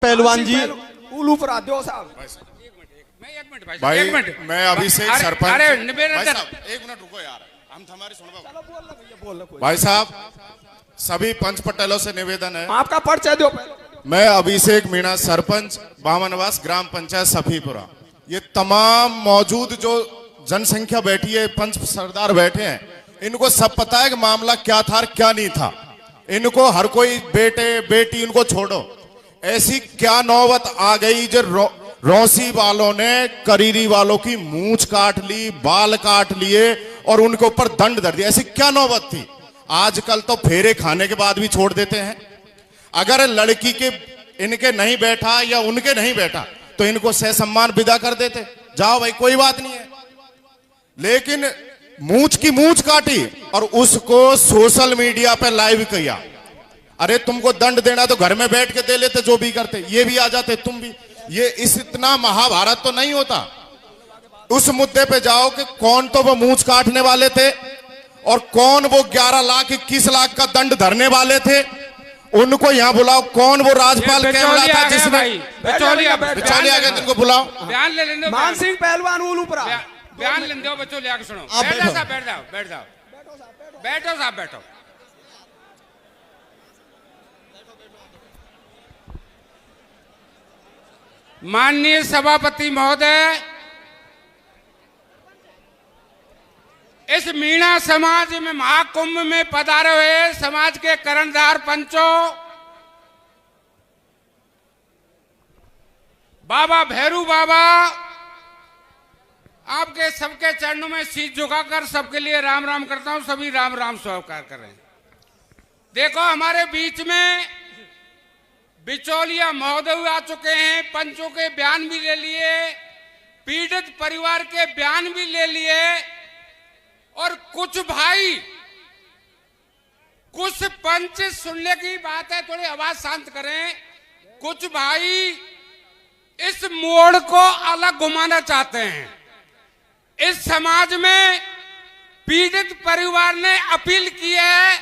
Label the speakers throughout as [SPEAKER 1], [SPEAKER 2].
[SPEAKER 1] पहलवान जी
[SPEAKER 2] उलू पर आते हो साहब।
[SPEAKER 3] भाई मैं अभी से सरपंच।
[SPEAKER 4] अरे
[SPEAKER 3] भाई साहब, एक मिनट रुको यार, हम हमारी सुनो। भाई साहब, सभी पंच पटेलों से निवेदन है,
[SPEAKER 2] आपका परिचय दो।
[SPEAKER 3] मैं अभिषेक मीणा, सरपंच बामनवास ग्राम पंचायत सफीपुरा। ये तमाम मौजूद जो जनसंख्या बैठी है, पंच सरदार बैठे हैं, इनको सब पता है कि मामला क्या था और क्या नहीं था। इनको हर कोई बेटे बेटी इनको छोड़ो, ऐसी क्या नौबत आ गई जो रौसी वालों ने करीरी वालों की मूंछ काट ली, बाल काट लिए और उनके ऊपर दंड दर दिया। ऐसी क्या नौबत थी? आजकल तो फेरे खाने के बाद भी छोड़ देते हैं। अगर लड़की के इनके नहीं बैठा या उनके नहीं बैठा तो इनको सह सम्मान विदा कर देते, जाओ भाई कोई बात नहीं है। लेकिन मूंछ की मूंछ काटी और उसको सोशल मीडिया पे लाइव किया। अरे तुमको दंड देना तो घर में बैठ के दे लेते, जो भी करते, ये भी आ जाते, तुम भी। ये इतना महाभारत तो नहीं होता। उस मुद्दे पे जाओ कि कौन तो वो मूंछ काटने वाले थे और कौन वो 11 लाख 21 लाख का दंड धरने वाले थे। उनको यहाँ बुलाओ। कौन वो राजपाल कैमरा था जिसने बिचौलिया गया, जिनको बुलाओ।
[SPEAKER 4] बयान ले लेने।
[SPEAKER 2] मान सिंह पहलवान उलू पर
[SPEAKER 4] बयान ले दो बच्चों, ले आके सुनो। बैठ जाओ साहब, बैठ जाओ, बैठ जाओ, बैठो साहब, बैठो। माननीय सभापति महोदय, इस मीणा समाज में महाकुंभ में पधारे हुए समाज के कर्णधार पंचों, बाबा भैरू बाबा, आपके सबके चरणों में शीश झुकाकर सबके लिए राम राम करता हूं। सभी राम राम स्वीकार करें। देखो, हमारे बीच में बिचौलिया महोदय आ चुके हैं, पंचों के बयान भी ले लिए, पीड़ित परिवार के बयान भी ले लिए, और कुछ भाई, कुछ पंच, सुनने की बात है, थोड़ी आवाज शांत करें। कुछ भाई इस मोड़ को अलग घुमाना चाहते हैं। इस समाज में पीड़ित परिवार ने अपील की है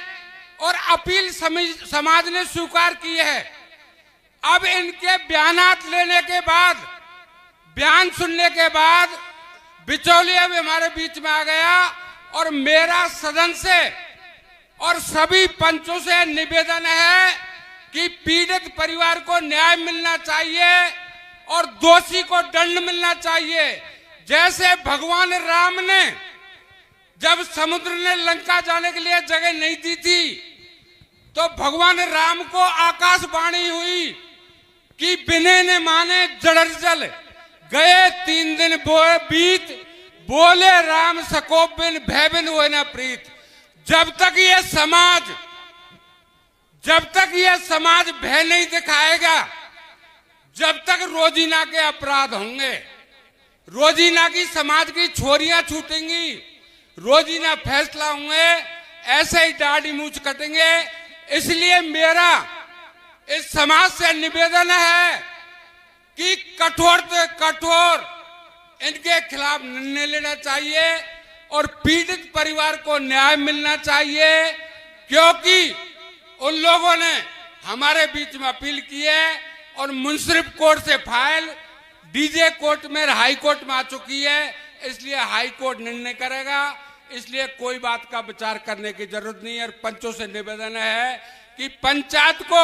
[SPEAKER 4] और अपील समाज ने स्वीकार की है। अब इनके बयानात लेने के बाद, बयान सुनने के बाद बिचौलिया भी हमारे बीच में आ गया और मेरा सदन से और सभी पंचों से निवेदन है कि पीड़ित परिवार को न्याय मिलना चाहिए और दोषी को दंड मिलना चाहिए। जैसे भगवान राम ने, जब समुद्र ने लंका जाने के लिए जगह नहीं दी थी, तो भगवान राम को आकाशवाणी हुई कि बिने ने माने जड़र जल गए 3 दिन बीत, बोले राम सको बिन भय बिन हुए न प्रीत। जब तक ये समाज भय नहीं दिखाएगा, जब तक रोजीना के अपराध होंगे, रोजीना की समाज की छोरियां छूटेंगी, रोजीना फैसला होंगे, ऐसे ही दाढ़ी मूंछ कटेंगे। इसलिए मेरा इस समाज से निवेदन है कि कठोर से कठोर इनके खिलाफ निर्णय लेना चाहिए और पीड़ित परिवार को न्याय मिलना चाहिए, क्योंकि उन लोगों ने हमारे बीच में अपील की है और मुंसिफ कोर्ट से फाइल डीजे कोर्ट में, हाई कोर्ट में आ चुकी है। इसलिए हाई कोर्ट निर्णय करेगा। इसलिए कोई बात का विचार करने की जरूरत नहीं है। और पंचों से निवेदन है कि पंचायत को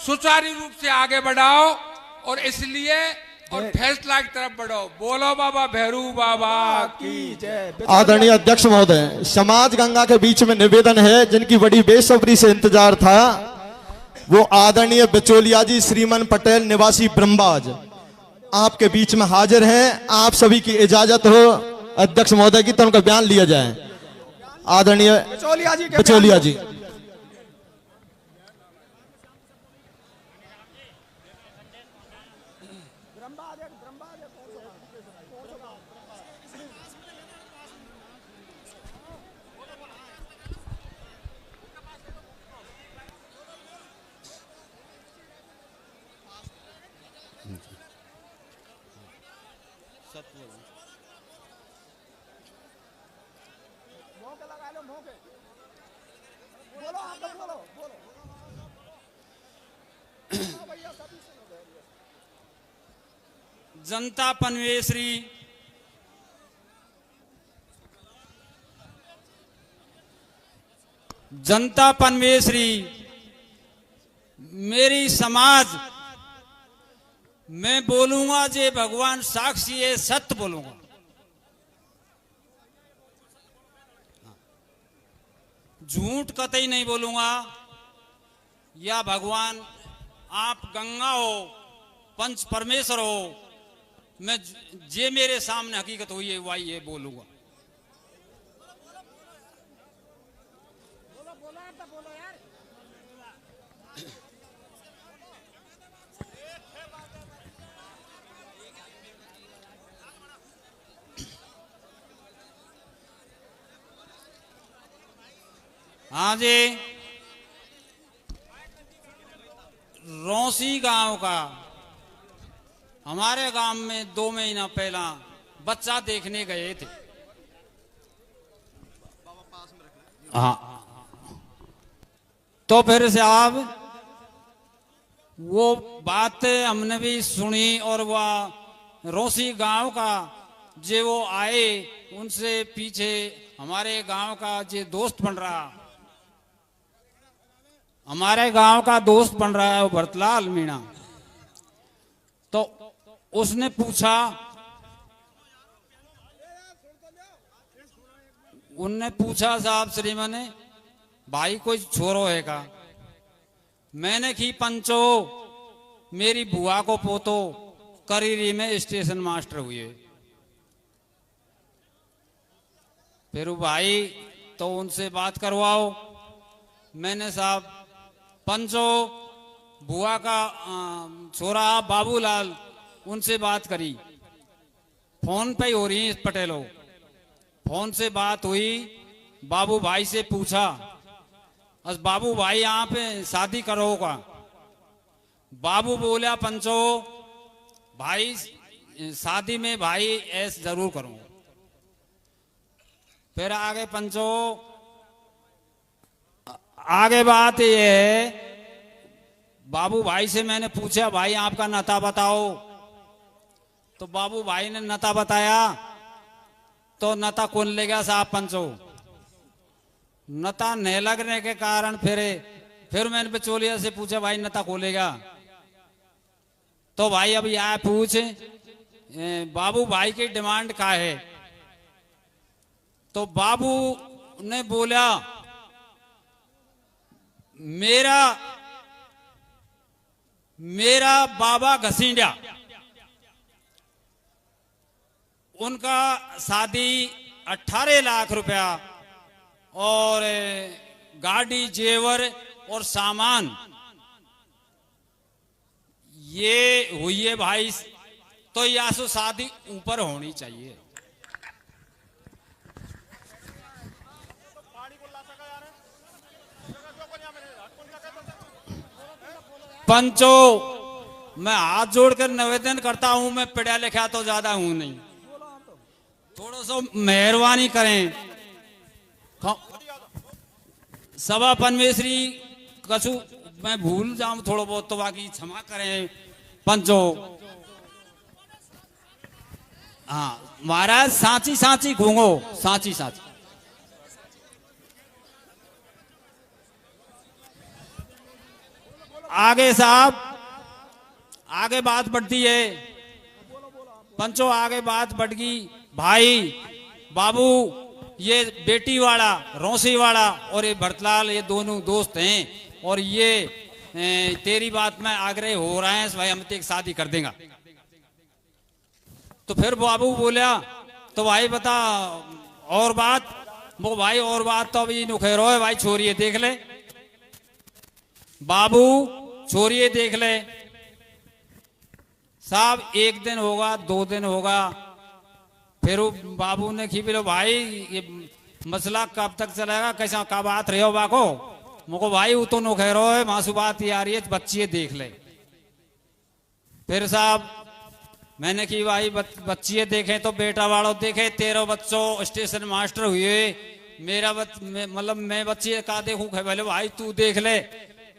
[SPEAKER 4] सुचारू रूप से आगे बढ़ाओ और इसलिए और फैसला की तरफ बढ़ो। बोलो बाबा भैरू बाबा की जय।
[SPEAKER 1] आदरणीय अध्यक्ष महोदय, समाज गंगा के बीच में निवेदन है, जिनकी बड़ी बेसब्री से इंतजार था, वो आदरणीय बिचौलिया जी श्रीमन पटेल निवासी ब्रह्मबाज आपके बीच में हाजिर हैं। आप सभी की इजाजत हो अध्यक्ष महोदय की, तो उनका बयान लिया जाए। आदरणीय बिचौलिया जी।
[SPEAKER 5] जनता पनवेश्वरी जनता पनवेश्वरी मेरी समाज मैं बोलूंगा जे भगवान साक्षी है, सत्य बोलूंगा। झूठ कतई नहीं बोलूंगा। या भगवान आप गंगा हो, पंच परमेश्वर हो, मैं जे मेरे सामने हकीकत हुई है वही ये बोलूंगा। हाँ जी, रौसी गांव का हमारे गांव में 2 महीना पहला बच्चा देखने गए थे। हाँ, तो फिर से आप वो बात हमने भी सुनी और वह रौसी गांव का जे वो आए उनसे पीछे हमारे गांव का जे दोस्त बन रहा, हमारे गांव का दोस्त बन रहा है वो भरतलाल मीणा। तो उसने पूछा, उनने पूछा साहब श्रीमान ने भाई कोई छोरो है का? मैंने की पंचो मेरी बुआ को पोतो करीरी में स्टेशन मास्टर हुए। फिर वो भाई तो उनसे बात करवाओ। मैंने साहब पंचो बुआ का छोरा बाबूलाल उनसे बात करी, फोन पे ही हो रही पटेलो। फोन से बात हुई, बाबू भाई से पूछा, बस बाबू भाई यहाँ पे शादी करोगा? बाबू बोला पंचो भाई शादी में भाई ऐस जरूर करूंगा। फिर आगे पंचो आगे बात ये है, बाबू भाई से मैंने पूछा भाई आपका नता बताओ, तो बाबू भाई ने नता बताया। तो नता कौन ले गया साहब पंचो? नता नहीं लगने के कारण फिर मैंने बिचौलिया से पूछा भाई नता खोलेगा? तो भाई अब यह पूछ बाबू भाई की डिमांड क्या है? तो बाबू ने बोला मेरा बाबा घसींडा, उनका शादी 18 लाख रुपया और गाड़ी जेवर और सामान ये हुई है भाई, तो या सो शादी ऊपर होनी चाहिए। पंचो मैं हाथ जोड़कर निवेदन करता हूं, मैं पढ़ा लिखा तो ज्यादा हूं नहीं, थोड़ा सा मेहरबानी करें। सभा पनवेश्वरी कछु मैं भूल जाऊं थोड़ा बहुत तो बाकी क्षमा करें पंचो। हाँ महाराज, सांची सांची घूंगो, सांची सांची। आगे साहब, आगे बात बढ़ती है पंचो, आगे बात बढ़ गई। भाई बाबू ये बेटी वाला रौसी वाला और ये भरतलाल ये दोनों दोस्त हैं और ये तेरी बात में आग्रह हो रहा है भाई हम तो एक शादी कर देंगे। तो फिर बाबू बोला तो भाई बता और बात? वो भाई और बात तो अभी नुखेरो है भाई, छोरिए देख ले बाबू, छोरिए देख ले साहब। 1 दिन होगा 2 दिन होगा, फिर बाबू ने खी बोलो भाई ये मसला कब तक चलेगा, कैसा का बात रहे हो बाको? मुको भाई वो तो नुखेरो है, मासू बात ये आ रही है, बच्ची देख ले। फिर साहब मैंने की भाई बच्ची देखे तो बेटा वालों देखे, 13 बच्चों स्टेशन मास्टर हुए, मेरा मतलब मैं बच्ची का देखूं? बोले भाई तू देख ले,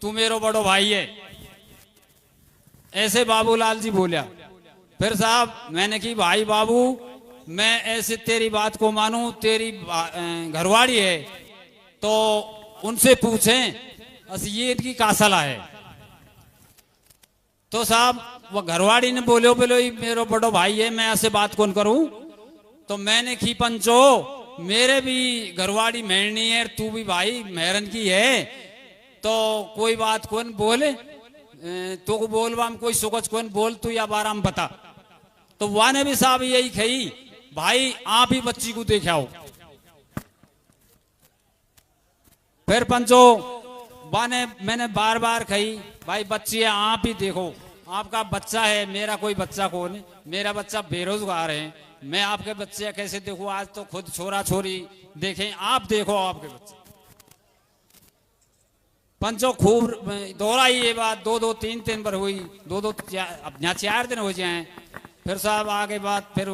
[SPEAKER 5] तू मेरो बड़ो भाई है, ऐसे बाबूलाल जी बोलिया। फिर साहब मैंने की भाई बाबू मैं ऐसे तेरी बात को मानूं, तेरी घरवाड़ी है तो उनसे पूछें बस ये इनकी का सलाह है। तो साहब वो घरवाड़ी ने बोलो मेरो बड़ो भाई है, मैं ऐसे बात कौन करूं। तो मैंने की पंचो मेरे भी घरवाड़ी मेहरनी है, तू भी भाई मेहरन की है, तो कोई बात कौन बोले तो को बोलवा हम कोई सुगच कौन बोल तू या बाराम बता। तो वह ने भी साहब यही कही भाई आप ही बच्ची को देखाओ। फिर पंचो वाने मैंने बार बार कही भाई बच्ची है आप ही देखो, आपका बच्चा है मेरा कोई बच्चा कौन है, मेरा बच्चा बेरोजगार है, मैं आपके बच्चे कैसे देखूं, आज तो खुद छोरा छोरी देखें, आप देखो आपके बच्चे। पंचो खूब दोहराई ये बात, दो तीन दिन पर हुई, अब यहाँ 4 दिन हो जाए। फिर साहब आगे बात फिर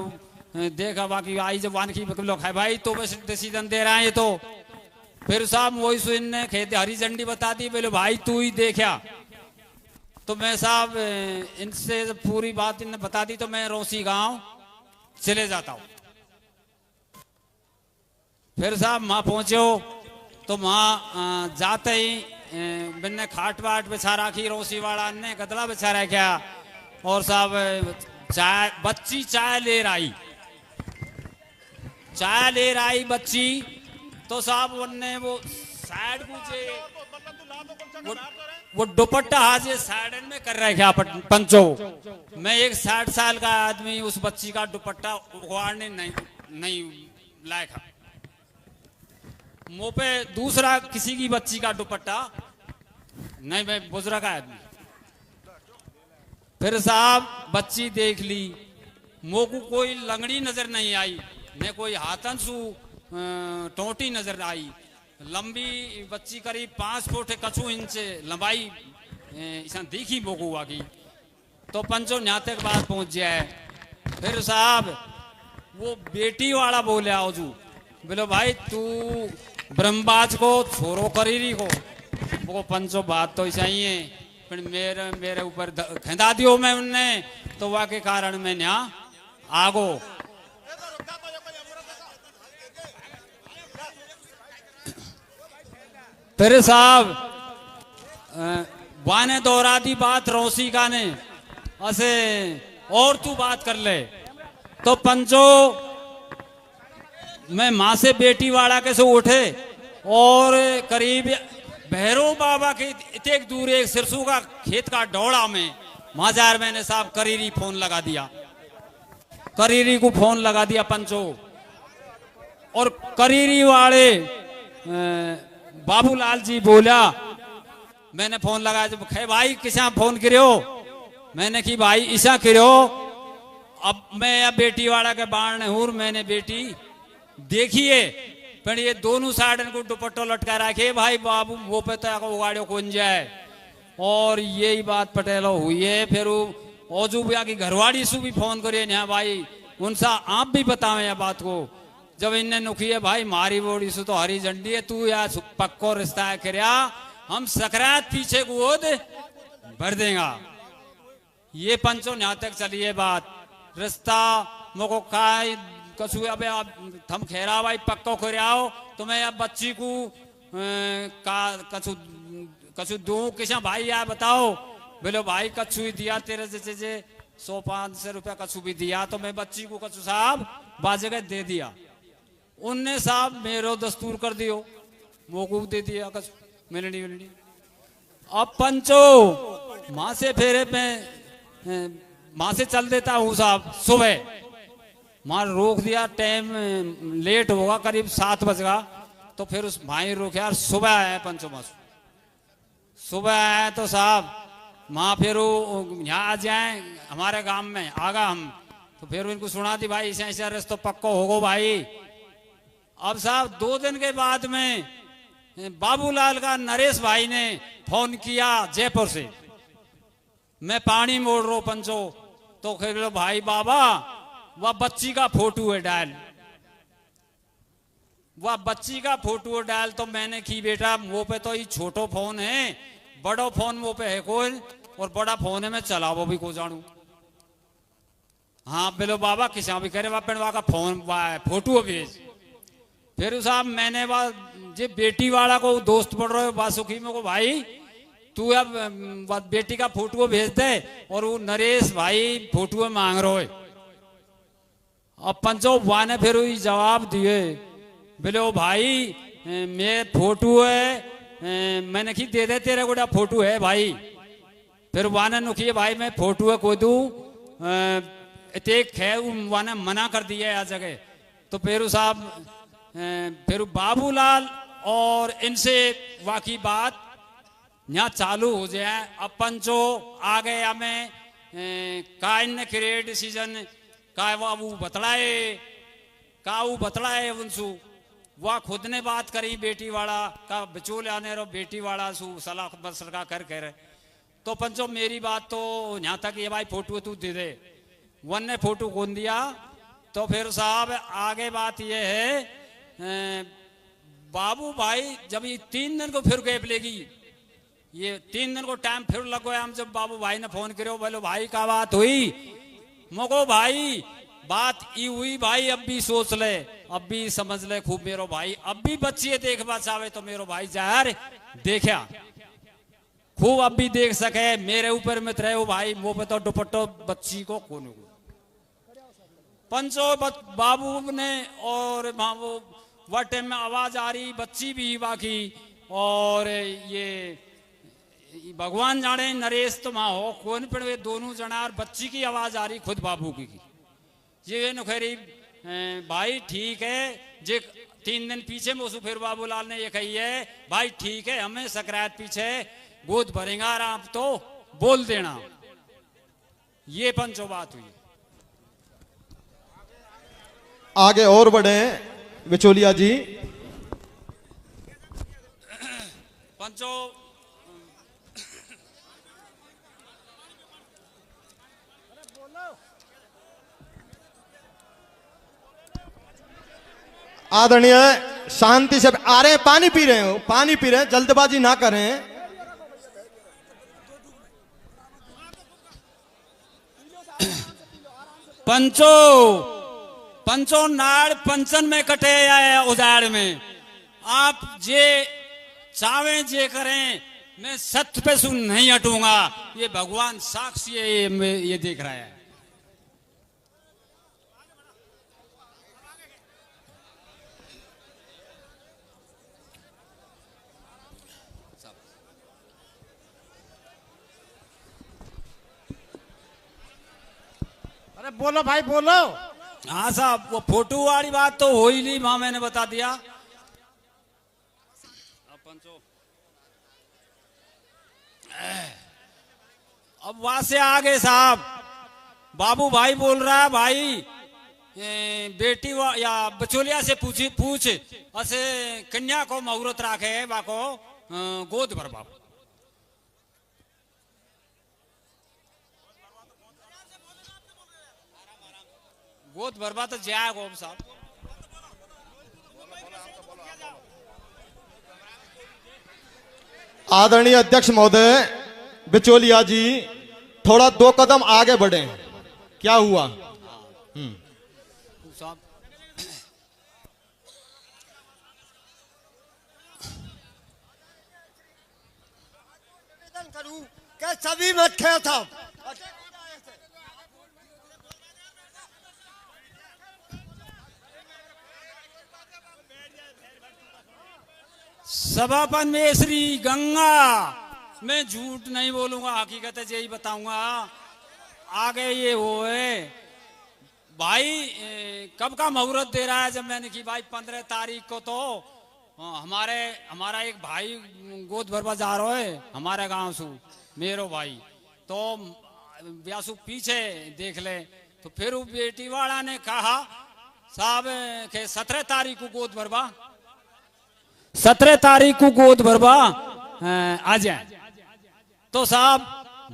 [SPEAKER 5] देखा बाकी आई जब वान की लोग है भाई तो बस डिसीजन दे रहा है ये तो। फिर साहब वही सुन ने खेत हरी झंडी बता दी, बोले भाई तू ही देखा। तो मैं साहब इनसे पूरी बात इन्हें बता दी तो मैं रोसी गांव चले जाता हूं। फिर साहब वहां पहुंचे तो वहां जाते ही मैंने खाट वाट बिछा रखी, रोसी वाला ने गदला बिछा रखा और साहब चाय बच्ची चाय ले रही बच्ची। तो साहब उनने वो साइड पूछे वो दुपट्टा हाथ साइड में कर रखा पंचो। मैं एक 60 साल का आदमी उस बच्ची का दुपट्टा उखाड़ने नहीं लायक, मुंह पे दूसरा किसी की बच्ची का दुपट्टा नहीं, मैं बुजुर्ग आदमी। फिर साहब बच्ची देख ली, मुंह को कोई लंगड़ी नजर नहीं आई, न कोई हाथन सु टोटी नजर आई। लंबी बच्ची करीब 5 फुट कछु इंच लंबाई ऐसा दिखी मोकू की। तो पंचो यहाँ तक बात पहुंच जाए। फिर साहब वो बेटी वाला बोले आजू बोलो भाई तू ब्रह्मबाज को छोरो करीरी को, वो पंचो बात तो ऐसा ही है, फिर मेरे ऊपर खंदा दियो मैं उनने, तो वह के कारण मैं यहाँ आगो। फिर साहब वाने दोहरा दी बात रोसी का ने असे और तू बात कर ले। तो पंचो मैं माँ से बेटी वाला कैसे उठे और करीब भैरव बाबा के इतने दूर एक सिरसू का खेत का डोड़ा में माजार मैंने साहब करीरी फोन लगा दिया, करीरी को फोन लगा दिया पंचो। और करीरी वाले बाबूलाल जी बोला, मैंने फोन लगाया जब खे भाई किसा फोन करो, मैंने की भाई ईसा करो। अब मैं अब बेटी वाला के बाण हूँ, मैंने बेटी देखिए पर ये दोनों साइड को दुपट्टो लटका रखे भाई बाबू वो पे तो उगाड़ो कौन जाए। और यही बात पटेलो हुई है। फिर ओजू भैया की घरवाड़ी से भी फोन करिए यहाँ भाई उनसा आप भी बतावे यह बात को। जब इनने नुखी है भाई मारी बोड़ी से तो हरी झंडी है, तू या पक्को रिश्ता है करया, हम सकरात पीछे को भर देगा। ये पंचो यहाँ तक चली है बात, रिश्ता मोको का कछु अब थम खेरा भाई पक्को करयाओ तो मैं अब बच्ची को का कछु दूं किसा भाई यार बताओ। बोलो भाई कछु ही दिया तेरे जैसे 100-500 रुपया कछु भी दिया, तो मैं बच्ची को कछु साहब बाजगह दे दिया। उनने साहब मेरो दस्तूर कर दियो, मोकू दे दिया कछु मिलनी। अब पंचो माँ से फेरे में माँ से चल देता हूँ साहब, सुबह माँ रोक दिया, टाइम लेट होगा करीब 7 बजेगा। तो फिर उस भाई रोके यार सुबह आया पंचो माँ, सुबह आया तो साहब माँ फिर यहाँ आ जाए हमारे गांव में आगा हम, तो फिर उनको सुना दी भाई ऐसा ऐसा रिश्ता पक्का होगो भाई। अब साहब 2 दिन के बाद में बाबूलाल का नरेश भाई ने फोन किया जयपुर से, मैं पानी मोड़ रहा हूं पंचो। तो कह भाई बाबा वह बच्ची का फोटो है डाल, वह बच्ची का फोटो है डाल। तो मैंने की बेटा वो पे तो ये छोटो फोन है, बड़ो फोन वो पे है कोई, और बड़ा फोन है मैं चलावो भी को जानू। हाँ बोलो बाबा किसा भी करे पेड़वा का फोन फोटो भेज। फिर साहब मैंने जे बेटी वाला को दोस्त पढ़ रहे हो बासुखी में को भाई तू अब बेटी का फोटो भेज दे और वो नरेश भाई फोटो मांग रहे हो। अब पंचो बुआ ने फिर वही जवाब दिए बोले ओ भाई मैं फोटो है मैंने की दे दे तेरे गोटा फोटो है भाई। फिर बुआ ने नुखिए भाई मैं फोटो है को दू है बुआ ने मना कर दिया आ जगह। तो फिर साहब फिर बाबूलाल और इनसे वाकई बात यहाँ चालू हो जाए। अपन जो आ गए हमें का इन क्रिएट डिसीजन का वो बतलाए उनसु वह खुद ने बात करी बेटी वाला का बचोल आने रो बेटी वाला सु सलाह बसर का कर रहे। तो पंचो मेरी बात तो यहाँ तक ये भाई फोटो तू दे दे वन ने फोटो कौन दिया। तो फिर साहब आगे बात ये है बाबू भाई जब ये 3 दिन को फिर गैप लेगी ये 3 दिन को टाइम फिर लगो हम जब बाबू भाई ने फोन करो बोलो भाई का बात हुई मको भाई बात ई हुई भाई अब भी सोच ले अब भी समझ ले खूब मेरो भाई अब भी बच्ची देखना चाहे तो मेरो भाई जाहिर देखा खूब अब भी देख सके मेरे ऊपर मत रहे हो भाई मुंह पे तो दुपट्टो बच्ची को कौन पंचो बाबू ने और वह टाइम में आवाज आ रही बच्ची भी बाकी और ये भगवान जाने नरेश तो माँ हो कौन पर वे दोनों जना और बच्ची की आवाज आ रही खुद बाबू की ये नुखैरी भाई ठीक है जे 3 दिन पीछे मोसू फिर बाबूलाल ने ये कही है भाई ठीक है हमें सकरात पीछे गोद भरेगा आप तो बोल देना। ये पंचो बात हुई।
[SPEAKER 1] आगे और बढ़े बिचौलिया जी।
[SPEAKER 5] पंचो
[SPEAKER 1] आदरणीय शांति से आ रहे हैं पानी पी रहे हो पानी पी रहे हैं जल्दबाजी ना करें।
[SPEAKER 5] पंचो नाड़ पंचन में कटे आए उदार में आप जे चावे जे करें मैं सत्य पे सुन नहीं हटूंगा ये भगवान साक्षी है ये देख रहा है।
[SPEAKER 6] अरे बोलो भाई बोलो।
[SPEAKER 5] हाँ साहब वो फोटो वाली बात तो हो ही नहीं मां मैंने बता दिया। अब वहां से आगे साहब बाबू भाई बोल रहा है भाई बेटी या बचोलिया से पूछ असे कन्या को मुहूर्त राखे बाको गोद भर बाबू गोद भरवा तो जाए गोम साहब।
[SPEAKER 1] आदरणीय अध्यक्ष महोदय बिचौलिया जी थोड़ा 2 कदम आगे बढ़े। क्या हुआ?
[SPEAKER 5] साहब
[SPEAKER 6] करूं क्या सभी मत खे था
[SPEAKER 5] सभापन में श्री गंगा मैं झूठ नहीं बोलूंगा हकीकत है यही बताऊंगा। आगे ये हो है भाई कब का मुहूर्त दे रहा है जब मैंने की भाई 15 तारीख को तो हमारा एक भाई गोद भरवा जा रहा है हमारे गांव से मेरो भाई तो व्यासु पीछे देख ले। तो फिर वो बेटी वाला ने कहा साहब के 17 तारीख को गोद भरवा 17 तारीख को गोद भरवा आ जाए। तो साहब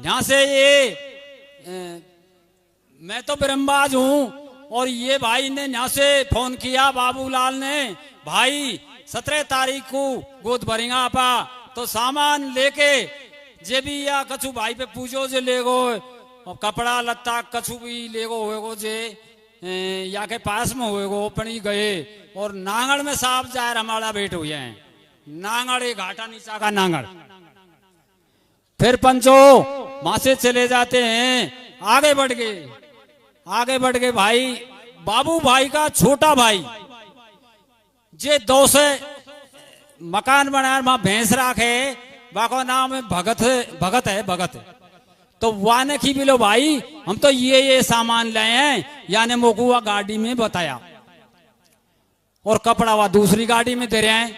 [SPEAKER 5] यहाँ से ये मैं तो ब्रह्मबाज हूं और ये भाई ने यहाँ से फोन किया बाबूलाल ने भाई 17 तारीख को गोद भरेगा आपा तो सामान लेके जे भी या कछु भाई पे पूछो जे ले गो और कपड़ा लत्ता कछु भी लेगो होएगो जे या के पास में होएगो अपनी गए और नांगड़ में साफ जायर हमारा भेंट हुए हैं। नांगड़ एक घाटा नीचा का नांगड़। फिर पंचो वहां से चले जाते हैं, आगे बढ़ गए भाई। बाबू भाई का छोटा भाई जे 2 से मकान बनाया, वहां भैंस राखे, बाको नाम है भगत है। तो वाने की बिलो भाई हम तो ये सामान लाए हैं, यानी मोकुआ गाड़ी में बताया और कपड़ा वा दूसरी गाड़ी में दे रहे हैं।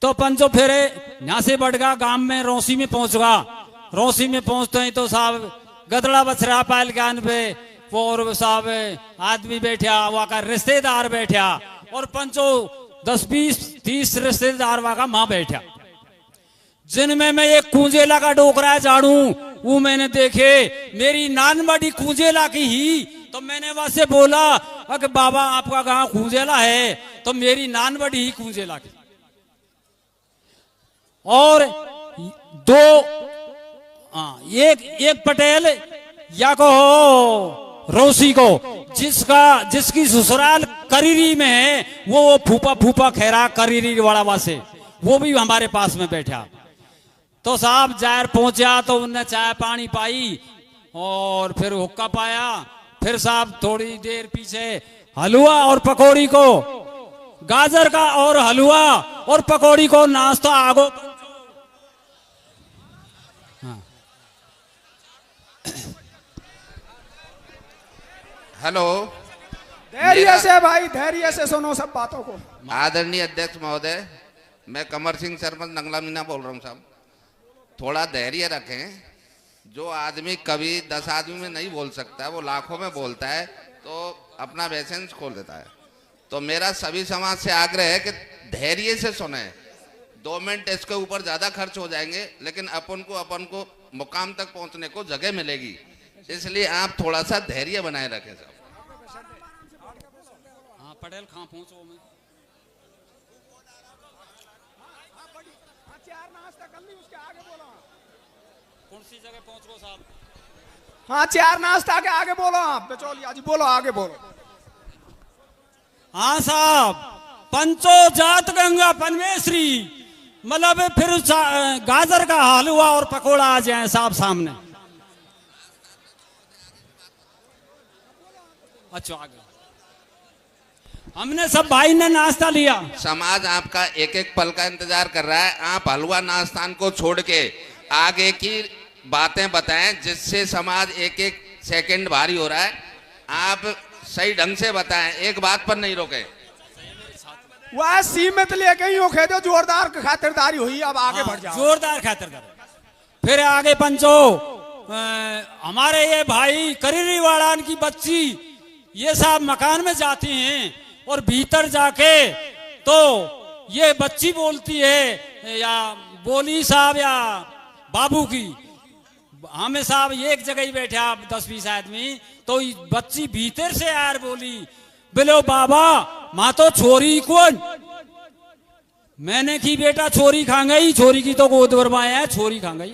[SPEAKER 5] तो पंचो फिर यहां से बढ़ गया, गांव में रोसी में पहुंच गया। रोसी में पहुंचते ही तो साहब गदड़ा बछड़ा पायल ज्ञान पे और साहब आदमी बैठा, वहां का रिश्तेदार बैठा और पंचो 10 20 30 रिश्तेदार वहां का मां बैठा, जिनमें मैं एक कुंजेला का डोकरा झाड़ू वो मैंने देखे। मेरी नान बड़ी कुंजेला की ही, तो मैंने वहां से बोला कि बाबा आपका गांव कुंजेला है, तो मेरी नान बड़ी ही कुंजेला की। और 2 एक पटेल या कहो रोसी को, जिसकी ससुराल करीरी में है, वो फूफा खैरा करीरी वाला से, वो भी हमारे पास में बैठा। तो साहब जायर पहुंचा तो उनने चाय पानी पाई और फिर हुक्का पाया। फिर साहब थोड़ी देर पीछे हलवा और पकौड़ी को, गाजर का और हलवा और पकौड़ी को नाश्ता आगो। हाँ।
[SPEAKER 7] हेलो,
[SPEAKER 2] धैर्य से भाई, धैर्य से सुनो सब बातों को।
[SPEAKER 7] आदरणीय अध्यक्ष महोदय, मैं कमर सिंह सरपंच नंगला मीना बोल रहा हूँ साहब। थोड़ा धैर्य रखें। जो आदमी कभी 10 आदमी में नहीं बोल सकता है, वो लाखों में बोलता है, तो अपना बेसेंस खोल देता है। तो मेरा सभी समाज से आग्रह है कि धैर्य से सुने। 2 मिनट इसके ऊपर ज्यादा खर्च हो जाएंगे, लेकिन अपन को मुकाम तक पहुंचने को जगह मिलेगी। इसलिए आप थोड़ा सा धैर्य बनाए रखें साहब।
[SPEAKER 5] हाँ पटेल खां पहुंचो में। कौन सी जगह पहुंच गो साहब?
[SPEAKER 2] हाँ 4 नाश्ता के आगे बोलो आप, बिचौलिया जी बोलो, आगे बोलो।
[SPEAKER 5] हाँ साहब, पंचो जात गंगा पनवेश्वरी, मतलब फिर गाजर का हलवा और पकोड़ा आ जाए साहब सामने। अच्छा आगे हमने सब भाई ने नाश्ता लिया।
[SPEAKER 7] समाज आपका एक एक पल का इंतजार कर रहा है। आप हलवा नाश्तान को छोड़ के आगे की बातें बताएं, जिससे समाज एक एक सेकंड भारी हो रहा है। आप सही ढंग से बताएं, एक बात पर नहीं रोके।
[SPEAKER 2] वह सीमित लेके ही हो खेदो, जोरदार खातिरदारी हुई। अब आगे बढ़ जाओ।
[SPEAKER 5] जोरदार खातिरदारी। फिर आगे पंचो हमारे ये भाई करीरी वाला की बच्ची ये साहब मकान में जाती हैं और भीतर जाके तो ये बच्ची बोलती है या बोली साहब या बाबू की, हमें साहब एक जगह ही बैठे आप 10-20 आदमी, तो बच्ची भीतर से यार बोली, बोलो बाबा माँ तो छोरी कौन? मैंने की बेटा छोरी खा गई, छोरी की तो गोद भरवाए है, छोरी खा गई।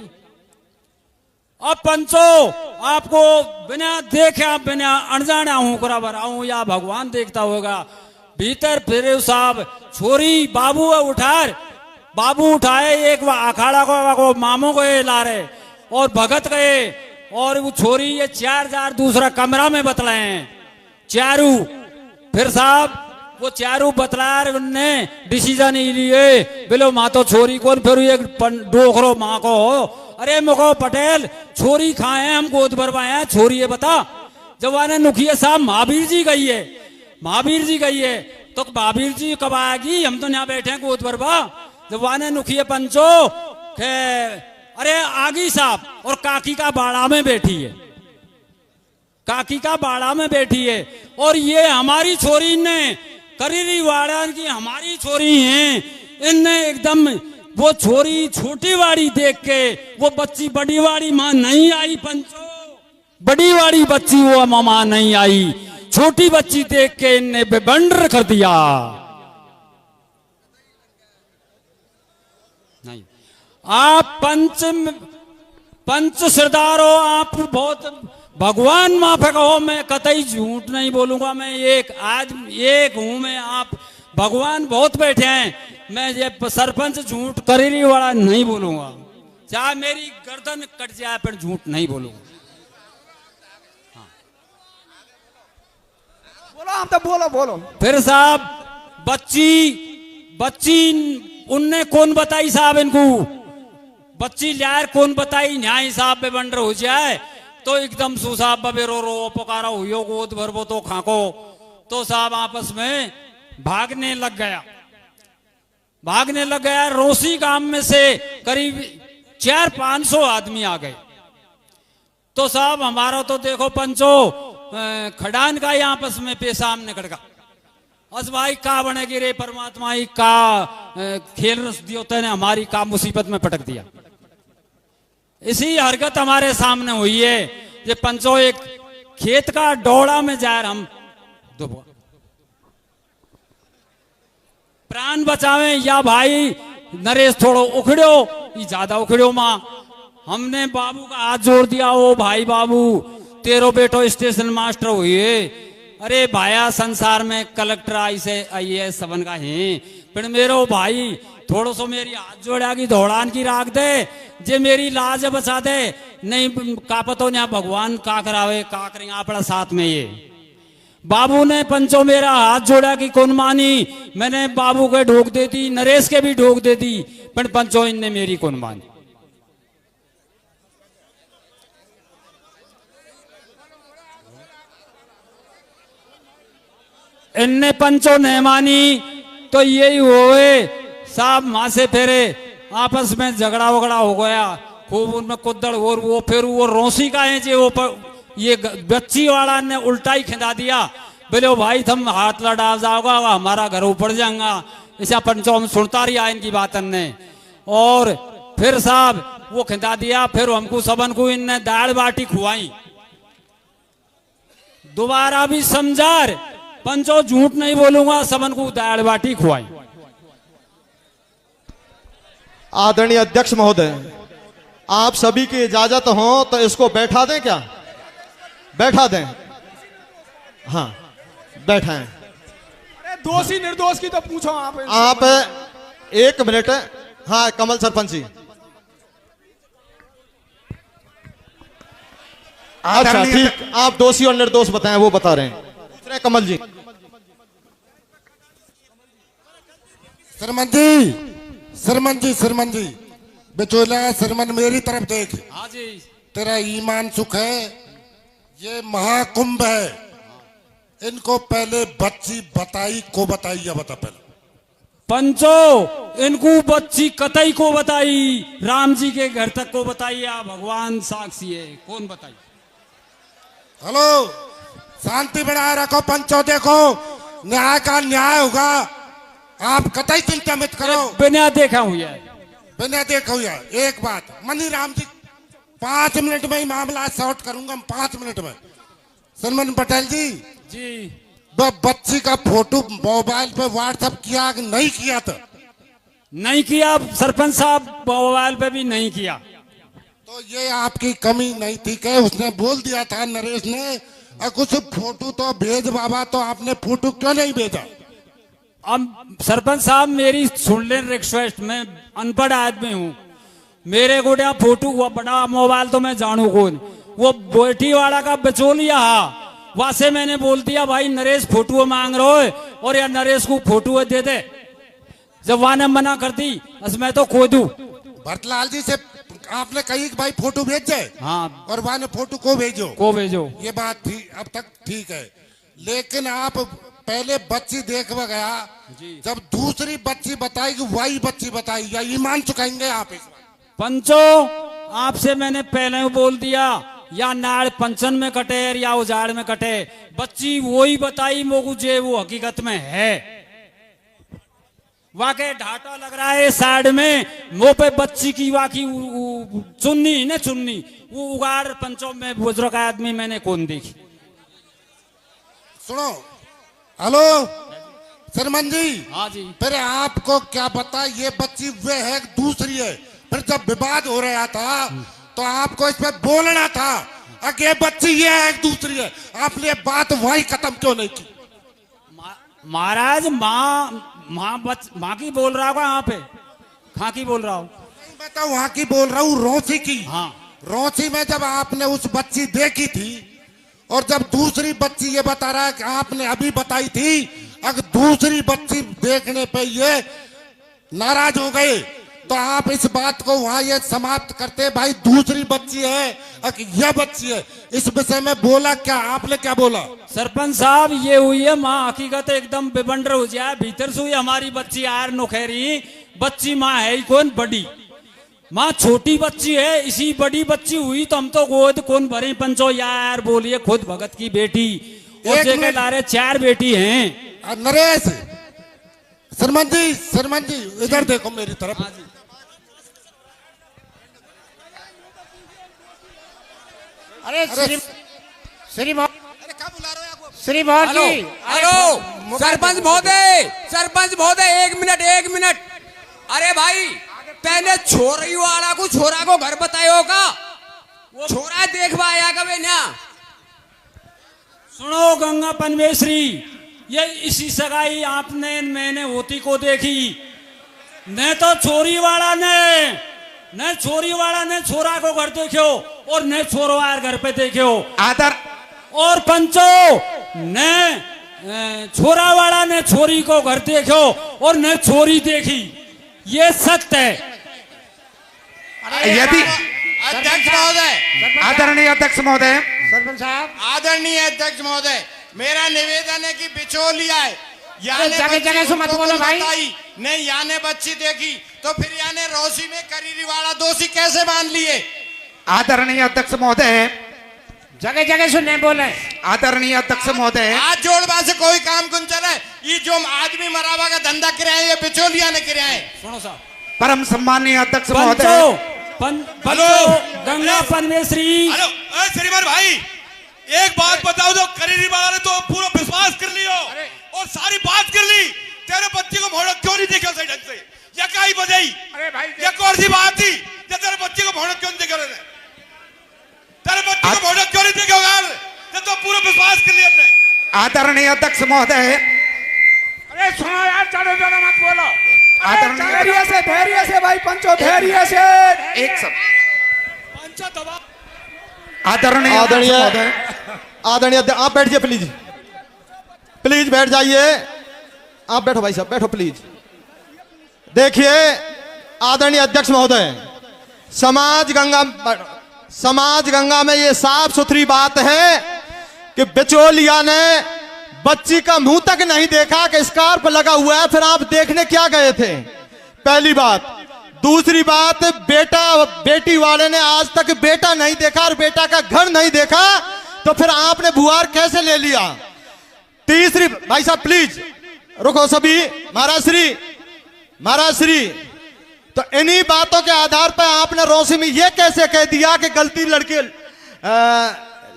[SPEAKER 5] अब पंचो आपको बिना देखे बिना अनजाना हूं करा भराऊं या भगवान देखता होगा, भीतर फिर साहब छोरी बाबू उठार, बाबू उठाए एक अखाड़ा को मामों को ला रहे और भगत गए और वो छोरी ये 4 दूसरा कमरा में बतलाए हैं चारू। फिर साहब वो चारू बतलार उनने डिसीजन ही लिए, बोलो माँ तो छोरी कौन? फिर एक डोखरो माँ को, अरे मुको पटेल छोरी खाए हम गोद भरवाए हैं, छोरी ये बता। जवाने नुखिया साहब महावीर जी गई है, महावीर जी गई है, तो महावीर जी कब आएगी? हम तो यहाँ बैठे हैं गोद भरवा। जवाने नुखिया पंचो के अरे आगी साहब, और काकी का बाड़ा में बैठी है, काकी का बाड़ा में बैठी है। और ये हमारी छोरी ने करीरी वाड़ा की हमारी छोरी हैं, इनने एकदम वो छोरी छोटी वाड़ी देख के वो बच्ची बड़ी वाड़ी माँ नहीं आई पंचो, बड़ी वाड़ी बच्ची वो माँ नहीं आई, छोटी बच्ची देख के इनने बेबंडर कर दिया। नहीं आप पंच पंच सरदार हो आप, बहुत भगवान माफक हो, मैं कतई झूठ नहीं बोलूंगा। मैं एक हूं मैं, आप भगवान बहुत बैठे हैं, मैं ये सरपंच झूठ करेरी वाला नहीं बोलूंगा, चाहे मेरी गर्दन कट जाए पर झूठ नहीं बोलूंगा।
[SPEAKER 2] बोलो हम तो बोलो।
[SPEAKER 5] फिर साहब बच्ची उनने कौन बताई साहब इनको, बच्ची लायर कौन बताई, न्याय साहब पे बंडर हो जाए तो एकदम सु साहब बबेरो रो पुकारा हुई गोद भर वो तो खाको, तो साहब आपस में भागने लग गया। रोसी गांव में से करीब 400-500 आदमी आ गए। तो साहब हमारा तो देखो पंचो खडान का ही आपस में पेशाब निकल गया। अस भाई का बनेगी रे परमात्मा ही का खेल रस दियो ने हमारी का मुसीबत में पटक दिया। इसी हरकत हमारे सामने हुई है। ये पंचो एक खेत का डोड़ा में जा रहे हम प्राण बचावे या भाई नरेश थोड़ो उखड़ो, ये ज्यादा उखड़ो माँ। हमने बाबू का हाथ जोड़ दिया, ओ भाई बाबू तेरो बेटो स्टेशन मास्टर हुई है। अरे भाया संसार में कलेक्टर आई से IAS सबन का है, फिर मेरो भाई थोड़ो सो मेरी हाथ जोड़ा की दौड़ान की राख दे, जे मेरी लाज बचा दे, नहीं का पतो यहाँ भगवान का करावे का करेंगे अपना साथ में। ये बाबू ने पंचो मेरा हाथ जोड़ा की कौन मानी, मैंने बाबू के ढोक देती, नरेश के भी ढोक देती, पर पंचो इनने मेरी कौन मानी। इनने पंचो ने मानी तो यही हुए साहब, मां से फेरे आपस में झगड़ा वगड़ा हो गया खूब, उनमें कुद्दड़ और वो फिर वो रोसी का है जे वो ये बच्ची वाला ने उल्टा ही खिंदा दिया, बोले भाई तुम हाथ लड़ा जाओगा हमारा घर ऊपर जाएगा। ऐसा पंचो हम सुनता रहा इनकी बात ने, और फिर साहब वो खिंदा दिया। फिर हमको सबन को इनने दाल बाटी खुआई, दोबारा भी समझार पंचो झूठ नहीं बोलूंगा, सबन को दाल बाटी खुआई।
[SPEAKER 1] आदरणीय अध्यक्ष महोदय, आप सभी की इजाजत हो तो इसको बैठा दें क्या? बैठा दें? हाँ बैठाएं।
[SPEAKER 2] अरे दोषी निर्दोष की तो पूछो
[SPEAKER 1] आप 1 मिनट। हाँ कमल सरपंच जी। अच्छा ठीक, आप दोषी और निर्दोष बताएं, वो बता रहे हैं। दूसरे कमल जी।
[SPEAKER 6] सरमन जी बेचोला सरमन मेरी तरफ देख।
[SPEAKER 5] हाँ जी।
[SPEAKER 6] तेरा ईमान सुख है, ये महाकुंभ है, इनको पहले बच्ची बताई को बताई या बता पहले।
[SPEAKER 5] पंचो इनको बच्ची कतई को बताई, राम जी के घर तक को बताई या भगवान साक्षी है, कौन बताई?
[SPEAKER 6] हेलो शांति बनाए रखो पंचो, देखो न्याय का न्याय होगा, आप कतई चिंता मत करो।
[SPEAKER 5] बिना देखा हुआ है,
[SPEAKER 6] बिना देखा हुआ। एक बात मनी राम जी 5 मिनट में ही मामला सॉर्ट करूंगा, 5 मिनट में। सरमन पटेल जी बच्ची का फोटो मोबाइल पे व्हाट्सएप किया कि नहीं किया? था
[SPEAKER 5] नहीं किया सरपंच साहब, मोबाइल पे भी नहीं किया।
[SPEAKER 6] तो ये आपकी कमी नहीं थी क्या? उसने बोल दिया था नरेश ने, कुछ फोटो तो भेज बाबा, तो आपने फोटो क्यों नहीं भेजा?
[SPEAKER 5] अब सरपंच साहब मेरी सुन ले रिक्वेस्ट, मैं अनपढ़ आदमी हूँ, मेरे गोटिया फोटो वो बड़ा मोबाइल तो मैं जानू कौन, वो बेटी वाला का बचोलिया वहां से मैंने बोल दिया भाई नरेश फोटो मांग रहा है और यार नरेश को फोटो दे दे। जब वहां ने मना कर दी बस मैं तो खो दूं।
[SPEAKER 6] भरतलाल जी से आपने कही कि भाई फोटो भेज जाए,
[SPEAKER 5] हाँ,
[SPEAKER 6] और वहां ने फोटो को भेजो, ये बात थी, अब तक ठीक है। लेकिन आप पहले बच्ची देखवा गया, जब दूसरी बच्ची बताएगी वही बच्ची बताई, या ईमान चुकाएंगे आप?
[SPEAKER 5] पंचो आपसे मैंने पहले ही बोल दिया, या नाड़ पंचन में कटे या उजाड़ में कटे, बच्ची वही बताई मोगू जे वो हकीकत में है। वाके ढाटा लग रहा है साइड में, मुंह पे बच्ची की वाकी चुन्नी न चुन्नी वो उगाड़ पंचों में बुजुर्ग आदमी मैंने कौन देखी।
[SPEAKER 6] सुनो, हेलो सरमन जी।
[SPEAKER 5] हाँ जी।
[SPEAKER 6] फिर आपको क्या पता ये बच्ची वे है दूसरी है? फिर जब विवाद हो रहा था तो आपको इस पे बोलना था। अगे बच्ची ये है एक दूसरी है, आपने बात वही खत्म क्यों नहीं की?
[SPEAKER 5] महाराज माँ की बोल रहा होगा यहाँ पे, खां की बोल रहा हूँ।
[SPEAKER 6] मैं तो वहां की बोल रहा हूँ, रोसी की।
[SPEAKER 5] हाँ,
[SPEAKER 6] रोसी में जब आपने उस बच्ची देखी थी और जब दूसरी बच्ची ये बता रहा है कि आपने अभी बताई थी, अगर दूसरी बच्ची देखने पे ये नाराज हो गए तो आप इस बात को वहां ये समाप्त करते, भाई दूसरी बच्ची है अगर यह बच्ची है। इस विषय में बोला क्या आपने, क्या बोला?
[SPEAKER 5] सरपंच साहब ये हुई है माँ हकीकत एकदम बेबंडर हो जाए, भीतर से हुई हमारी बच्ची यार नौखैरी बच्ची, माँ है ही कौन बड़ी, माँ छोटी बच्ची है, इसी बड़ी बच्ची हुई तो हम तो गोद कौन भरे पंचो यार, बोलिए खुद भगत की बेटी और जगह लारे 4 बेटी हैं।
[SPEAKER 6] नरेश शर्मन जी इधर देखो मेरी तरफ।
[SPEAKER 8] अरे श्रीमान
[SPEAKER 4] हेलो हेलो सरपंच महोदय 1 मिनट। अरे भाई पहले छोरी वाला को छोरा को घर बतायो का, वो छोरा देखवा आया कभी ना।
[SPEAKER 5] सुनो गंगा पनवेश्वरी, ये इसी सगाई आपने मैंने होती को देखी, न तो छोरी वाला ने छोरा को घर देखो और न छोरो यार घर पे देखो
[SPEAKER 8] आदर
[SPEAKER 5] और पंचो ने छोरा वाला ने छोरी को घर देखो और न छोरी देखी, ये सत्य है।
[SPEAKER 8] यदि
[SPEAKER 9] अध्यक्ष महोदय,
[SPEAKER 8] आदरणीय अध्यक्ष महोदय,
[SPEAKER 9] सरपंच साहब, आदरणीय अध्यक्ष महोदय, मेरा निवेदन है कि बिचौलिया है,
[SPEAKER 8] जगह जगह से मत बोलो भाई।
[SPEAKER 9] नहीं याने बच्ची देखी तो फिर याने रोशी में करीरी वाला दोषी कैसे मान लिए?
[SPEAKER 8] आदरणीय अध्यक्ष महोदय,
[SPEAKER 9] जगह जगह से नहीं बोले।
[SPEAKER 8] आदरणीय अध्यक्ष महोदय,
[SPEAKER 9] हाथ जोड़वा से कोई काम कुन चले, ये जो आदमी मरावा का धंधा किराए ये बिचौलिया ने किराए।
[SPEAKER 5] सुनो साहब,
[SPEAKER 8] परम सम्मानीय अध्यक्ष महोदय,
[SPEAKER 5] गंगा पनवेश्वरी।
[SPEAKER 10] हेलो श्रीमान भाई, एक बात बताओ, तो करीरी वाला ने तो पूरा विश्वास कर लियो और सारी बात कर ली, तेरे बच्चे को मोहड़क क्यों नहीं देखा सही ढंग से? ये क्या ही बजाई? अरे भाई ये कौन सी बात थी जब तेरे बच्चे को मोहड़क क्यों नहीं देखा? तेरे बच्चे को मोहड़क क्यों नहीं देखा यार, जब तो पूरा विश्वास कर लिया अपने।
[SPEAKER 8] आदरणीय अध्यक्ष महोदय,
[SPEAKER 2] अरे सुनो यार, चलो मत बोलो।
[SPEAKER 8] आदरणीय
[SPEAKER 2] धैर्य से भाई पंचो, धैर्य से
[SPEAKER 8] एक सब
[SPEAKER 10] पंचा दबा।
[SPEAKER 8] आदरणीय
[SPEAKER 1] आदरणीय आप बैठिए प्लीज बैठ जाइए, आप बैठो भाई साहब, बैठो प्लीज। देखिए आदरणीय अध्यक्ष महोदय, समाज गंगा में ये साफ सुथरी बात है कि बिचौलिया ने बच्ची का मुंह तक नहीं देखा कि स्कार्फ लगा हुआ है, फिर आप देखने क्या गए थे? पहली बात। दूसरी बात, बेटी वाले ने आज तक बेटा नहीं देखा और बेटा का घर नहीं देखा, तो फिर आपने बुआर कैसे ले लिया? तीसरी, भाई साहब प्लीज रुको सभी, महाराज श्री, तो इन्हीं बातों के आधार पर आपने रोशी में यह कैसे कह दिया कि गलती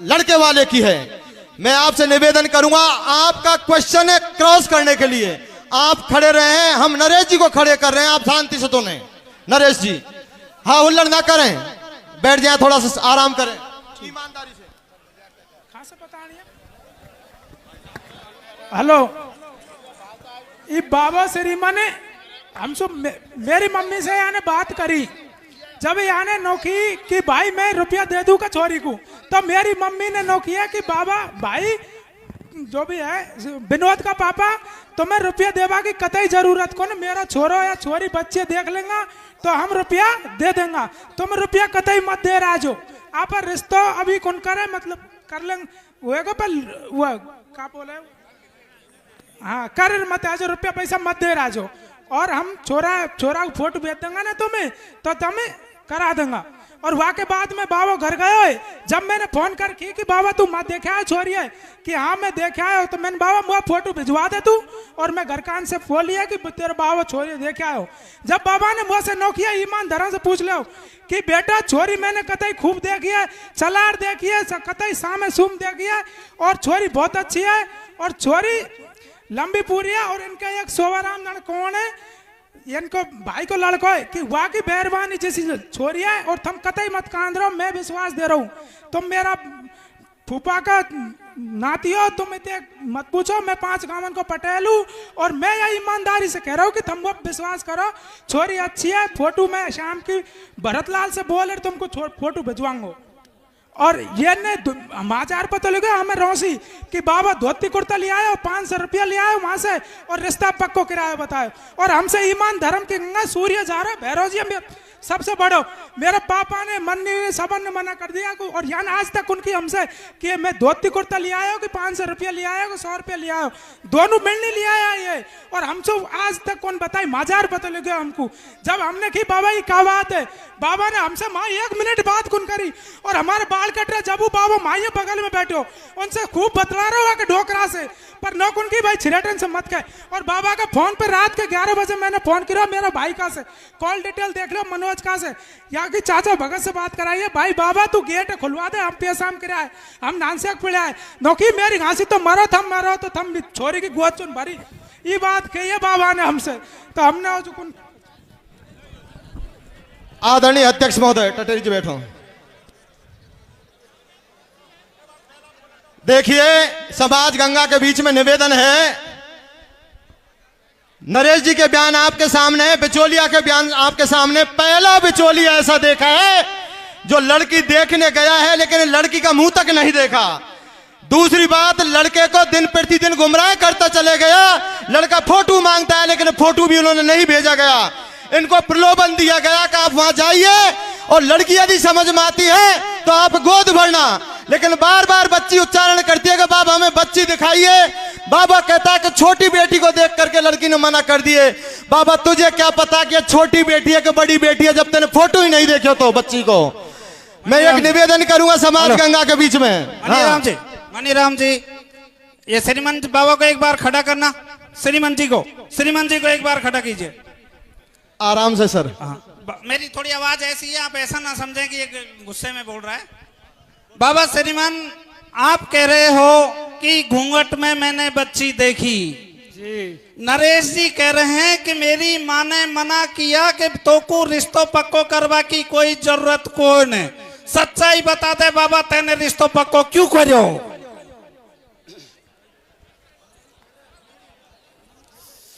[SPEAKER 1] लड़के वाले की है? मैं आपसे निवेदन करूंगा, आपका क्वेश्चन है क्रॉस करने के लिए आप खड़े रहे हैं, हम नरेश जी को खड़े कर रहे हैं, आप शांति से तो नहीं। नरेश जी हाँ, हुल्लड़ ना करें, बैठ जाए, थोड़ा सा आराम करें, ईमानदारी से।
[SPEAKER 2] हेलो, ये बाबा श्रीमान ने हमसे मेरी मम्मी से यानी बात करी, जब यानी नौकी कि भाई मैं रुपया दे दूंगा छोरी को, तो मेरी मम्मी ने नौकी है कि बाबा भाई जो भी है विनोद का पापा, तो मैं रुपया देवा की कतई जरूरत को ना, मेरा छोरो या छोरी बच्चे देख लेंगे तो हम रुपया दे देंगे, तुम रुपया कतई मत दे रहा जो आप रिश्ता अभी कौन करे, मतलब कर लेंगे वो पर वो क्या बोले, हाँ कर मत आज रुपया पैसा मत दे रहा जो, और हम छोरा को फोटो भेज देंगे ना तुम्हें, तो तुम्हें करा देंगे। और वहाँ के बाद में बाबा घर गए, जब मैंने फोन कर की कि बाबा तू मत देखा है छोरी है, कि हाँ मैं देखा है, तो मैंने बाबा मुझे फोटो भिजवा दे तू, और मैं घर कान से फोन लिया कि तेरे बाबा छोरी देखे आयो। जब बाबा ने मुझसे नौकिया ईमान धरा से पूछ लो कि बेटा छोरी मैंने कतई खूब देखी है, चलार देखी है, कतई सामे सुम देखी है, और छोरी बहुत अच्छी है, और छोरी लंबी पूरी है, और इनका एक सोवाराम कौन है इनको भाई को लड़को है कि वाह की मेहरबानी जैसी छोरी है और तुम कतई मत कांद रहो, मैं विश्वास दे रहा हूँ। तुम मेरा फूफा का नाती हो, तुम इतने मत पूछो, मैं 5 गांवन को पटेल हूँ और मैं यही ईमानदारी से कह रहा हूँ कि तुम वो विश्वास करो, छोरी अच्छी है। फोटो मैं शाम की भरतलाल से बोल रहे तुमको फोटो भिजवाऊंगा। और ये ने समाचार पता लगा हमें रोसी कि बाबा धोती कुर्ता ले आए और 500 रुपया ले आए वहां से और रिश्ता पक्को किराया बताए। और हमसे ईमान धर्म की गंगा सूर्य जा रहा है भैरव में सबसे बड़ो मेरे पापा ने मन्नी ने सबन ने मना कर दिया और यहाँ आज तक उनकी हमसे कि मैं धोती कुर्ता ले आया कि 500 रुपया ले आया 100 रुपया ले आया, दोनों मिलने ले आया ये। और हमसे आज तक कौन बताई माजार पता लगे हमको। जब हमने की बाबा ये क्या बात है, बाबा ने हमसे माँ 1 मिनट बात कौन करी और हमारे बाल कट रहे। जब वो बाबा माइये बगल में बैठो उनसे खूब बतला रहा हुआ डोकरा से, पर न कौन की भाई छिरेटन से मत कहे। और बाबा का फोन पे रात के 11 बजे मैंने फोन किया मेरा भाई का से, कॉल डिटेल देख लो मनोज का से, यहाँ की चाचा भगत से बात कराइए। भाई बाबा तू गेट खुलवा दे, हम पेशाम किया है, हम नानसे पड़ा है नौकी मेरी घासी तो मरो तो थम छोरी की गोद चुन भरी। ये बात कही है बाबा ने हमसे, तो हमने
[SPEAKER 1] आदरणीय अध्यक्ष महोदय टटेरी जी बैठो। देखिए समाज गंगा के बीच में निवेदन है, नरेश जी के बयान आपके सामने है, बिचौलिया के बयान आपके सामने। पहला बिचौलिया ऐसा देखा है जो लड़की देखने गया है लेकिन लड़की का मुंह तक नहीं देखा। दूसरी बात, लड़के को दिन प्रतिदिन गुमराह करता चले गया, लड़का फोटो मांगता है लेकिन फोटो भी उन्होंने नहीं भेजा गया। इनको प्रलोभन दिया गया कि आप वहां जाइए और लड़की यदि समझ में आती है तो आप गोद भरना, लेकिन बार बार बच्ची उच्चारण करती है कि बाबा हमें बच्ची दिखाइए। बाबा कहता है कि छोटी बेटी को देख करके लड़की ने मना कर दिए। बाबा तुझे क्या पता कि छोटी बेटी है कि बड़ी बेटी है, जब तेने फोटो ही नहीं देखे तो बच्ची को। मैं एक निवेदन करूंगा समाज गंगा के बीच में।
[SPEAKER 8] मनीराम जी ये श्रीमंत बाबा को एक बार खड़ा करना, श्रीमंत जी को एक बार खड़ा कीजिए।
[SPEAKER 1] आराम से सर।
[SPEAKER 8] मेरी थोड़ी आवाज ऐसी है, आप ऐसा ना समझें कि ये गुस्से में बोल रहा है। बाबा श्रीमान आप कह रहे हो कि घूंघट में मैंने बच्ची देखी जी। नरेश जी कह रहे हैं कि मेरी माँ ने मना किया कि तो को रिश्तों पक्को करवा की कोई जरूरत कोई नहीं। सच्चाई बता दे बाबा, तेने रिश्तों पक्को क्यों करो?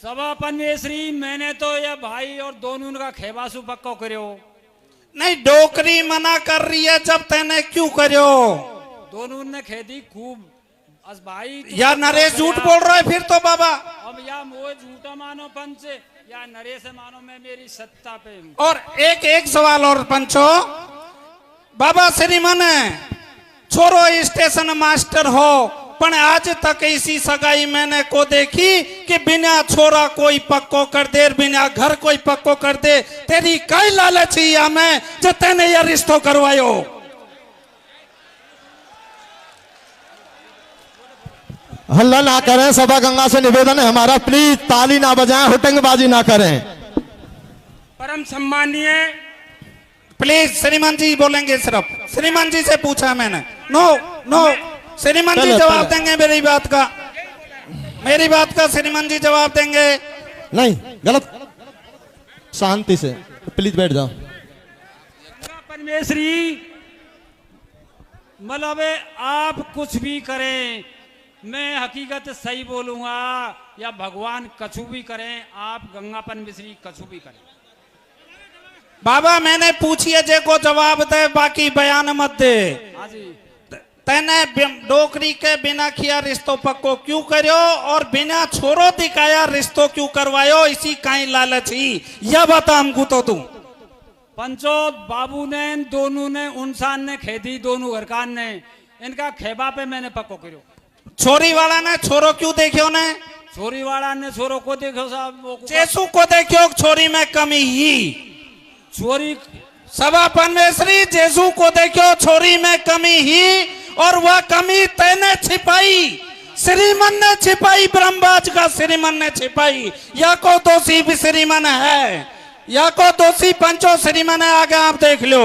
[SPEAKER 5] सभा पन्नेश्री मैंने तो ये भाई और दोनों का खेबासु पक्को करो।
[SPEAKER 8] नहीं डोकरी मना कर रही है, जब तेने क्यों करो?
[SPEAKER 5] दोनों ने खेती खूब अस भाई
[SPEAKER 8] यार नरेश झूठ बोल रहा है फिर तो बाबा।
[SPEAKER 5] अब या मोह झूठा मानो पंच या नरेश मानो, मैं मेरी सत्ता पे हूँ।
[SPEAKER 8] और एक सवाल और पंचो, बाबा श्रीमन छोरो स्टेशन मास्टर हो पण आज तक इसी सगाई मैंने को देखी कि बिना छोरा कोई पक्को कर दे, बिना घर कोई पक्को कर दे। तेरी कई लालच ही हमें जो तेने ये रिश्तो करवायो।
[SPEAKER 1] हल्ला ना करें, सभा गंगा से निवेदन है हमारा, प्लीज ताली ना बजाएं, हुटंगबाजी ना करें।
[SPEAKER 4] परम सम्मानीय
[SPEAKER 8] प्लीज श्रीमान जी बोलेंगे, सिर्फ श्रीमान जी से पूछा मैंने। नो श्रीमान जी जवाब देंगे मेरी बात का श्रीमान जी जवाब देंगे।
[SPEAKER 1] नहीं गलत, शांति से प्लीज बैठ जाओ।
[SPEAKER 5] परमेश्वरी मतलब आप कुछ भी करें, मैं हकीकत सही बोलूंगा या भगवान कछु भी करें, आप गंगा परमेश्वरी कछु भी करें।
[SPEAKER 8] बाबा मैंने पूछी है जे को जवाब दे, बाकी बयान मत दे।
[SPEAKER 5] हाँ जी।
[SPEAKER 8] तेने डोकरी के बिना किया रिश्तों पक्को क्यों करो और बिना छोरो दिखाया रिश्तों क्यों करवायो? इसी काई लालच ही, यह बता हमको तो तू।
[SPEAKER 5] पंचो बाबू ने दोनों ने उनसान ने खेती दोनों घरकान ने इनका खेबा पे मैंने पक्को करो।
[SPEAKER 8] छोरी वाला ने छोरो क्यों देखो ने?
[SPEAKER 5] छोरी वाला ने छोरो को देखो साहब,
[SPEAKER 8] जेसु को देखो छोरी में कमी ही।
[SPEAKER 5] छोरी
[SPEAKER 8] सभा परमेश्वरी जेसु को देखो छोरी में कमी ही, और वह कमी तेने छिपाई, श्रीमन ने छिपाई, ब्रह्मबाज का श्रीमन ने छिपाई। या को दोषी भी श्रीमन है, या को दोषी पंचो श्रीमन है। आगे आप देख लो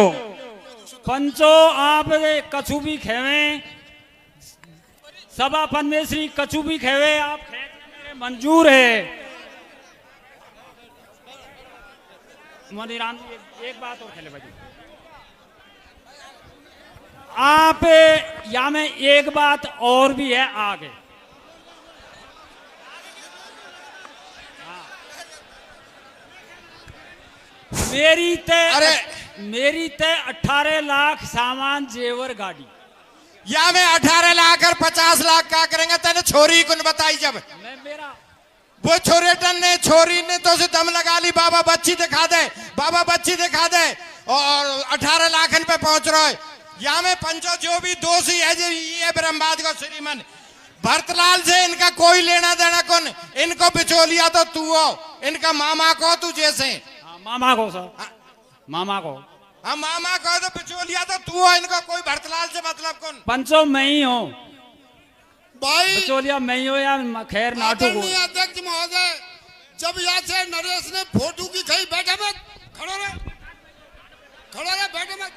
[SPEAKER 5] पंचो, आप कछु भी खेवे, सभा परमेश्वरी कछु भी खेवे, आप खेने में मंजूर है। मनीराम जी एक बात और खेले भाई आप या में एक बात और भी है आगे। मेरी ते 18 लाख सामान जेवर गाड़ी
[SPEAKER 9] या में 18 लाख और 50 लाख क्या करेंगे तेने छोरी को बताई जब
[SPEAKER 5] मैं मेरा
[SPEAKER 9] वो छोरी ने तो उसे दम लगा ली बाबा बच्ची दिखा दे और 18 लाख पे पहुंच रहा है। या में पंचो जो भी दोषी है जो ये ब्रह्मवाद का श्रीमन भरतलाल से इनका कोई लेना देना कौन, इनको बिचौलिया तो तू हो, इनका मामा को तू जैसे
[SPEAKER 5] मामा को सर मामा को
[SPEAKER 9] हाँ मामा को तो बिचौलिया तो तू हो, इनको कोई भरतलाल से मतलब कौन।
[SPEAKER 5] पंचो मैं ही हूँ
[SPEAKER 6] भाई
[SPEAKER 5] बिचौलिया मैं ही हो या खैर नाटू को।
[SPEAKER 6] अध्यक्ष महोदय जब यहाँ से नरेश ने फोटो की खई बैठे मत खड़ो रहे बैठे मत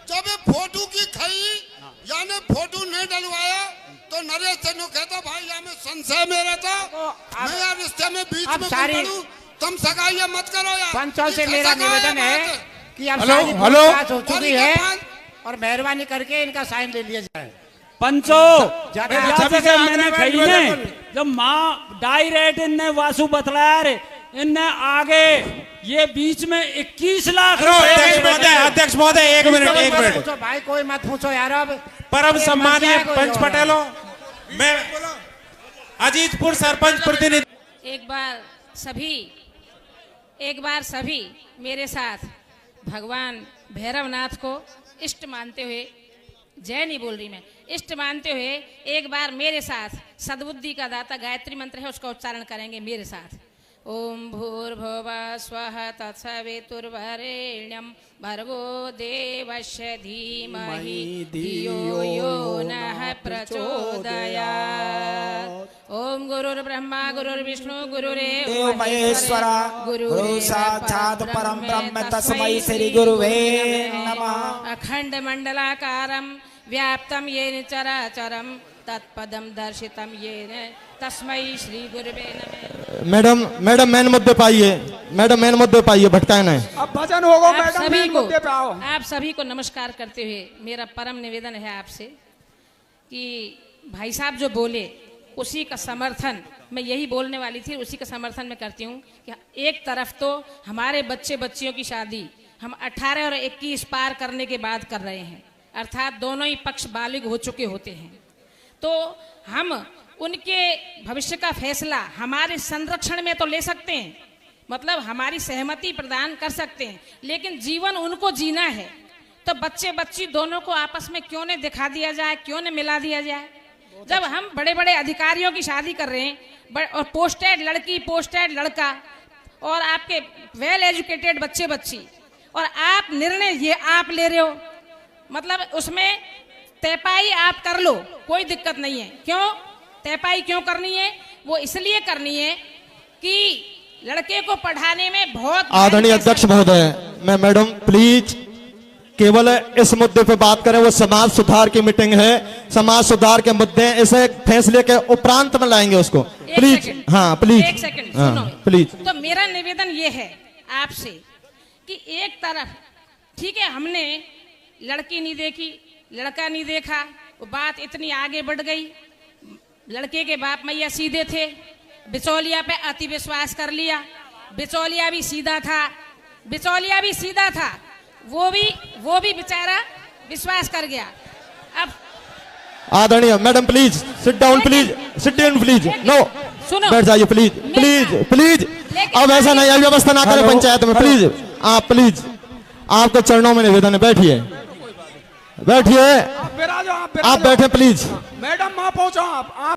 [SPEAKER 6] जब ये फोटो की खई यानी फोटो नहीं डलवाया तो नरेश से कहता भाई यहाँ में संशय मेरा था मैं यार रिश्ते में बीच में पड़ूं तुम सगाई मत करो यार।
[SPEAKER 11] पंचों से मेरा निवेदन है कि अब सारी बात हो चुकी है और मेहरबानी करके इनका साइन ले लिया जाए।
[SPEAKER 5] पंचो मैंने कही ने जब माँ डायरेक्ट इनने वासु बतलाया रे इनने आगे ये बीच में 21 लाख
[SPEAKER 9] अध्यक्ष महोदय एक मिनट
[SPEAKER 11] भाई कोई मत पूछो यार। अब
[SPEAKER 9] परम सम्मानीय पंच पटेलों मैं अजीतपुर सरपंच प्रतिनिधि
[SPEAKER 12] एक बार सभी मेरे साथ भगवान भैरवनाथ को इष्ट मानते हुए जय नहीं बोल रही मैं इष्ट मानते हुए एक बार मेरे साथ सद्बुद्धि का दाता गायत्री मंत्र है उसका उच्चारण करेंगे मेरे साथ। ओम भूर्भुवः स्वः तत्सवितुर्वरेण्यं भर्गो देवस्य धीमहि धियो यो नः प्रचोदयात्। ओम गुरुर्ब्रह्मा गुरुर्विष्णु गुरुरेव महेश्वरा गुरु साक्षात् परं ब्रह्म तस्मै श्री गुरुवे नमः। अखंड मंडलाकारं व्याप्तं येन चराचरं तत्पदं दर्शितं येन तस्मै श्री गुरुवे नमः।
[SPEAKER 1] मैडम मेन मुद्दे पाइए भटकाए नहीं।
[SPEAKER 2] अब भजन होगा मैडम मेन मुद्दे पे आओ।
[SPEAKER 12] आप सभी को नमस्कार करते हुए मेरा परम निवेदन है आपसे कि भाई साहब जो बोले उसी का समर्थन मैं यही बोलने वाली थी उसी का समर्थन मैं करती हूँ कि एक तरफ तो हमारे बच्चियों की शादी हम 18 और 21 पार करने के बाद कर रहे हैं अर्थात दोनों ही पक्ष बालिग हो चुके होते हैं तो हम उनके भविष्य का फैसला हमारे संरक्षण में तो ले सकते हैं मतलब हमारी सहमति प्रदान कर सकते हैं लेकिन जीवन उनको जीना है तो बच्ची दोनों को आपस में क्यों नहीं दिखा दिया जाए क्यों नहीं मिला दिया जाए। जब हम बड़े बड़े अधिकारियों की शादी कर रहे हैं और पोस्टेड लड़की पोस्टेड लड़का और आपके वेल एजुकेटेड बच्ची और आप निर्णय ये आप ले रहे हो मतलब उसमें तयपाई आप कर लो कोई दिक्कत नहीं है। क्यों तयपाई क्यों करनी है वो इसलिए करनी है कि लड़के को पढ़ाने में बहुत
[SPEAKER 1] आदरणीय अध्यक्ष महोदय मैं मैडम प्लीज केवल इस मुद्दे पे बात करें वो समाज सुधार की मीटिंग है समाज सुधार के मुद्दे इसे फैसले के उपरांत में लाएंगे उसको प्लीज। हाँ प्लीज
[SPEAKER 12] एक सेकंड सुनो
[SPEAKER 1] प्लीज।
[SPEAKER 12] तो मेरा निवेदन ये है आपसे कि एक तरफ ठीक है हमने लड़की नहीं देखी लड़का नहीं देखा वो बात इतनी आगे बढ़ गई लड़के के बाप मैया सीधे थे बिचौलिया पे अति विश्वास कर लिया बिचौलिया भी सीधा था वो भी बेचारा विश्वास कर गया। अब
[SPEAKER 1] आदरणीय madam please sit down please no
[SPEAKER 12] सुनो
[SPEAKER 1] बैठ जाइए प्लीज अब ऐसा नहीं अव्यवस्था ना करें पंचायत में प्लीज आपके चरणों में निवेदन है बैठिए आप बैठे प्लीज।
[SPEAKER 2] मैडम वहां पहुंचो आप